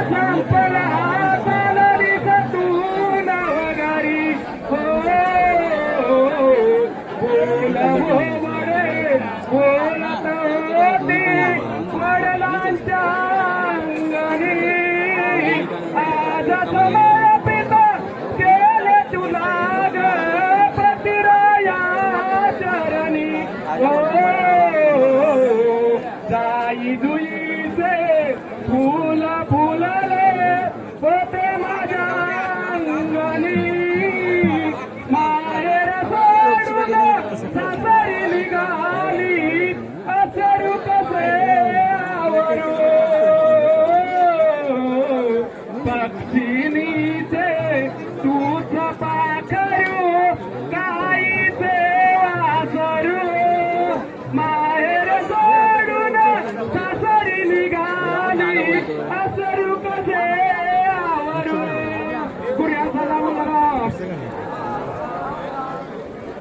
संपला चालली तून वगैरी बोल बरे बोलत होती वडिलांच्या अंगणी आज समर्पित केले तुला ग प्रतिराया चरणी जाई जुईचे फूल फुलले होते माझ्या अंगणी माहेर सोडून सासरी निघाली असरू कसे आवरू पक्षिणीचे तूच पाखरू काहीचे वासरू माहेर सोडून सासरी निघाली असरू